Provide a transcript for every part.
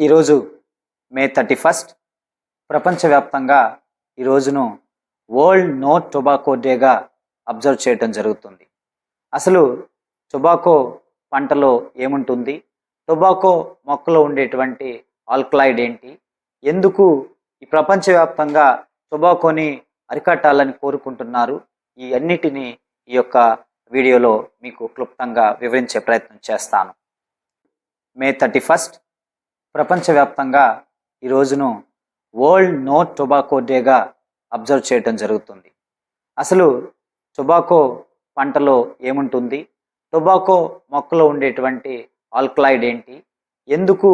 ఈరోజు మే 31 ప్రపంచవ్యాప్తంగా ఈ రోజును వరల్డ్ నో టొబాకో డేగా అబ్జర్వ్ చేయడం జరుగుతుంది. అసలు టొబాకో పంటలో ఏముంటుంది, టొబాకో మొక్కలో ఉండేటువంటి ఆల్కలాయిడ్ ఏంటి, ఎందుకు ఈ ప్రపంచవ్యాప్తంగా టొబాకోని అరికట్టాలని కోరుకుంటున్నారు, ఈ అన్నిటినీ ఈ యొక్క వీడియోలో మీకు క్లుప్తంగా వివరించే ప్రయత్నం చేస్తాను. మే 31 ప్రపంచవ్యాప్తంగా ఈ రోజును వరల్డ్ నో టొబాకో డేగా అబ్జర్వ్ చేయడం జరుగుతుంది. అసలు టొబాకో పంటలో ఏముంటుంది, టొబాకో మొక్కలో ఉండేటువంటి ఆల్కలాయిడ్ ఏంటి, ఎందుకు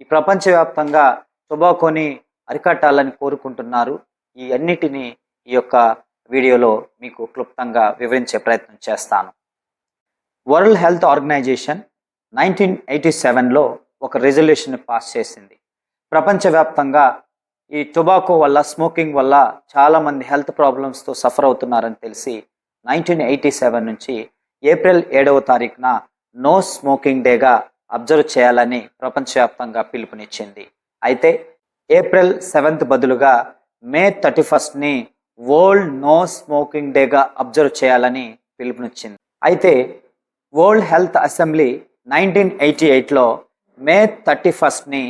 ఈ ప్రపంచవ్యాప్తంగా టొబాకోని అరికట్టాలని కోరుకుంటున్నారు, ఈ అన్నిటినీ ఈ యొక్క వీడియోలో మీకు క్లుప్తంగా వివరించే ప్రయత్నం చేస్తాను. వరల్డ్ హెల్త్ ఆర్గనైజేషన్ 1987లో ఒక రెజల్యూషన్ పాస్ చేసింది. ప్రపంచవ్యాప్తంగా ఈ టొబాకో వల్ల, స్మోకింగ్ వల్ల చాలామంది హెల్త్ ప్రాబ్లమ్స్తో సఫర్ అవుతున్నారని తెలిసి 1987 నుంచి ఏప్రిల్ 7వ తారీఖున నో స్మోకింగ్ డేగా అబ్జర్వ్ చేయాలని ప్రపంచవ్యాప్తంగా పిలుపునిచ్చింది. అయితే ఏప్రిల్ 7th బదులుగా మే 31ని వరల్డ్ నో స్మోకింగ్ డేగా అబ్జర్వ్ చేయాలని పిలుపునిచ్చింది. అయితే వరల్డ్ హెల్త్ అసెంబ్లీ 1988లో మే 31ని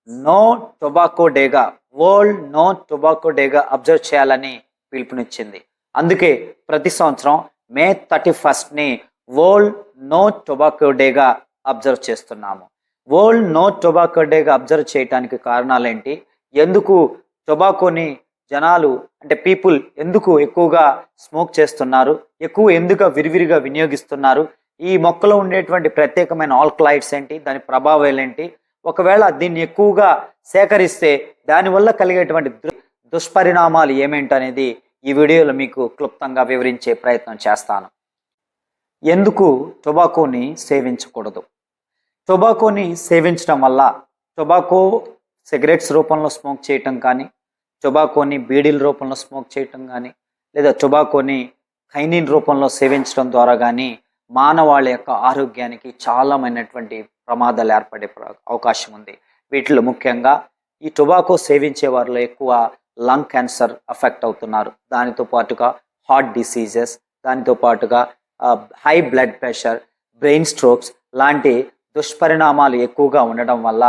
నో టొబాకో డేగా, వరల్డ్ నో టొబాకో డేగా అబ్జర్వ్ చేయాలని పిలుపునిచ్చింది. అందుకే ప్రతి సంవత్సరం మే 31ని వరల్డ్ నో టొబాకో డేగా అబ్జర్వ్ చేస్తున్నాము. వరల్డ్ నో టొబాకో డేగా అబ్జర్వ్ చేయడానికి కారణాలేంటి, ఎందుకు టొబాకోని జనాలు అంటే పీపుల్ ఎందుకు ఎక్కువగా స్మోక్ చేస్తున్నారు, ఎందుకు విరివిరిగా వినియోగిస్తున్నారు, ఈ మొక్కలో ఉండేటువంటి ప్రత్యేకమైన ఆల్కలాయిడ్స్ ఏంటి, దాని ప్రభావాలు ఏంటి, ఒకవేళ దీన్ని ఎక్కువగా సేకరిస్తే దానివల్ల కలిగేటువంటి దుష్పరిణామాలు ఏమేంటనేది ఈ వీడియోలో మీకు క్లుప్తంగా వివరించే ప్రయత్నం చేస్తాను. ఎందుకు టొబాకోని సేవించకూడదు, టొబాకోని సేవించడం వల్ల, టొబాకో సిగరెట్స్ రూపంలో స్మోక్ చేయటం కానీ, టొబాకోని బీడీల రూపంలో స్మోక్ చేయటం కానీ, లేదా టొబాకోని ఖైనిన్ రూపంలో సేవించడం ద్వారా కానీ మానవాళి యొక్క ఆరోగ్యానికి చాలామైనటువంటి ప్రమాదాలు ఏర్పడే అవకాశం ఉంది. వీటిలో ముఖ్యంగా ఈ టొబాకో సేవించే వారిలో ఎక్కువ లంగ్ క్యాన్సర్ అఫెక్ట్ అవుతున్నారు. దానితో పాటుగా హార్ట్ డిసీజెస్, దానితో పాటుగా high blood pressure, brain strokes లాంటి దుష్పరిణామాలు ఎక్కువగా ఉండడం వల్ల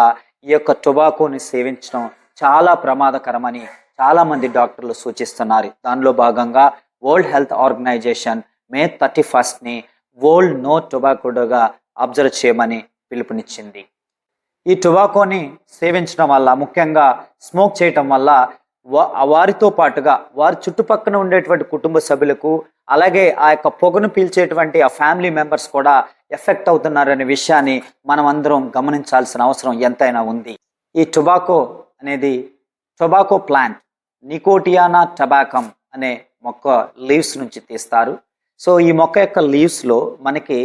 ఈ యొక్క టొబాకోని సేవించడం చాలా ప్రమాదకరమని చాలామంది డాక్టర్లు సూచిస్తున్నారు. దానిలో భాగంగా వరల్డ్ హెల్త్ ఆర్గనైజేషన్ మే 31ని వరల్డ్ నో టొబాకో డేగా అబ్జర్వ్ చేయమని పిలుపునిచ్చింది. ఈ టొబాకోని సేవించడం వల్ల, ముఖ్యంగా స్మోక్ చేయటం వల్ల వారితో పాటుగా వారి చుట్టుపక్కన ఉండేటువంటి కుటుంబ సభ్యులకు, అలాగే ఆ యొక్క పొగను పీల్చేటువంటి ఆ ఫ్యామిలీ మెంబర్స్ కూడా ఎఫెక్ట్ అవుతున్నారనే విషయాన్ని మనం అందరం గమనించాల్సిన అవసరం ఎంతైనా ఉంది. ఈ టొబాకో అనేది టొబాకో ప్లాంట్ నికోటియానా టొబాకమ్ అనే మొక్క లీవ్స్ నుంచి తీస్తారు. సో ఈ మొక్క యొక్క లీవ్స్లో మనకి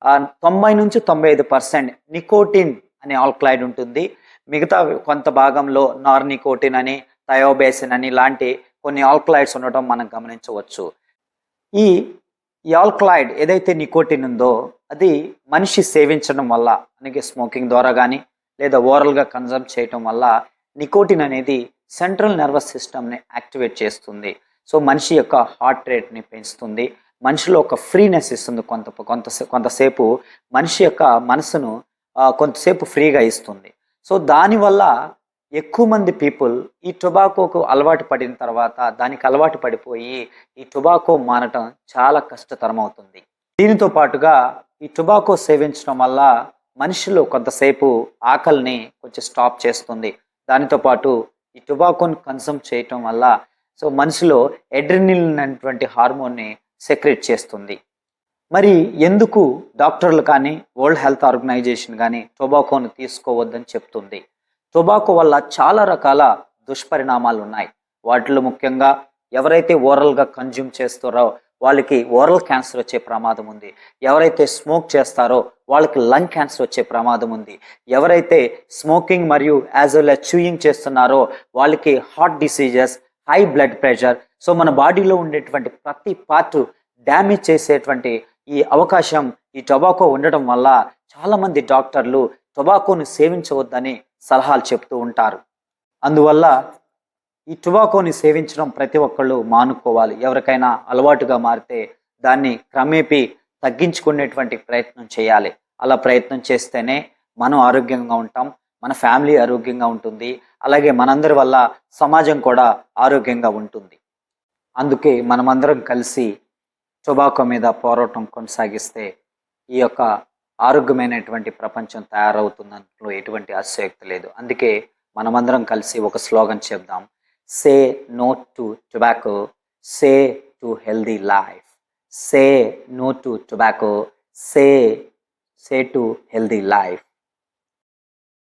90 నుంచి 95% నికోటిన్ అనే ఆల్కలాయిడ్ ఉంటుంది. మిగతా కొంత భాగంలో నార్నికోటిన్ అని, థయోబేసిన్ అని లాంటి కొన్ని ఆల్కలాయిడ్స్ ఉండటం మనం గమనించవచ్చు. ఈ ఆల్కలాయిడ్ ఏదైతే నికోటిన్ ఉందో అది మనిషి సేవించడం వల్ల, అలాగే స్మోకింగ్ ద్వారా కానీ లేదా ఓరల్గా కన్జమ్ చేయటం వల్ల నికోటిన్ అనేది సెంట్రల్ నర్వస్ సిస్టమ్ని యాక్టివేట్ చేస్తుంది. సో మనిషి యొక్క హార్ట్ రేట్ని పెంచుతుంది, మనిషిలో ఒక ఫ్రీనెస్ ఇస్తుంది, కొంతసేపు మనిషి యొక్క మనసును కొంతసేపు ఫ్రీగా ఇస్తుంది. సో దానివల్ల ఎక్కువ మంది పీపుల్ ఈ టొబాకోకు అలవాటు పడిన తర్వాత దానికి అలవాటు పడిపోయి ఈ టొబాకో మానటం చాలా కష్టతరం అవుతుంది. దీనితో పాటుగా ఈ టొబాకో సేవించడం వల్ల మనిషిలో కొంతసేపు ఆకలిని కొంచెం స్టాప్ చేస్తుంది. దానితో పాటు ఈ టొబాకోని కన్సూమ్ చేయటం వల్ల సో మనిషిలో ఎడ్రినలిన్ అనేటువంటి హార్మోన్ని సెక్రెట్ చేస్తుంది. మరి ఎందుకు డాక్టర్లు కానీ వరల్డ్ హెల్త్ ఆర్గనైజేషన్ కానీ టొబాకోని తీసుకోవద్దని చెప్తుంది? టొబాకో వల్ల చాలా రకాల దుష్పరిణామాలు ఉన్నాయి. వాటిలో ముఖ్యంగా ఎవరైతే ఓరల్గా కన్జ్యూమ్ చేస్తారో వాళ్ళకి ఓరల్ క్యాన్సర్ వచ్చే ప్రమాదం ఉంది, ఎవరైతే స్మోక్ చేస్తారో వాళ్ళకి లంగ్ క్యాన్సర్ వచ్చే ప్రమాదం ఉంది, ఎవరైతే స్మోకింగ్ మరియు యాజ్ వెల్ యాజ్ చూయింగ్ చేస్తున్నారో వాళ్ళకి heart diseases, high blood pressure, so మన బాడీలో ఉండేటువంటి ప్రతి పార్ట్ డ్యామేజ్ చేసేటువంటి ఈ అవకాశం ఈ టొబాకో ఉండటం వల్ల చాలామంది డాక్టర్లు టొబాకోను సేవించవద్దని సలహాలు చెప్తూ ఉంటారు. అందువల్ల ఈ టొబాకోని సేవించడం ప్రతి ఒక్కళ్ళు మానుకోవాలి. ఎవరికైనా అలవాటుగా మారితే దాన్ని క్రమేపీ తగ్గించుకునేటువంటి ప్రయత్నం చేయాలి. అలా ప్రయత్నం చేస్తేనే మనం ఆరోగ్యంగా ఉంటాం, మన ఫ్యామిలీ ఆరోగ్యంగా ఉంటుంది, అలాగే మనందరి వల్ల సమాజం కూడా ఆరోగ్యంగా ఉంటుంది. అందుకే మనమందరం కలిసి టొబాకో మీద పోరాటం కొనసాగిస్తే ఈ యొక్క ఆరోగ్యమైనటువంటి ప్రపంచం తయారవుతున్నట్లు ఎటువంటి అతిశయోక్తి లేదు. అందుకే మనమందరం కలిసి ఒక స్లోగన్ చెప్దాం. Say no to tobacco, say to healthy life. Say no to tobacco, say to healthy life.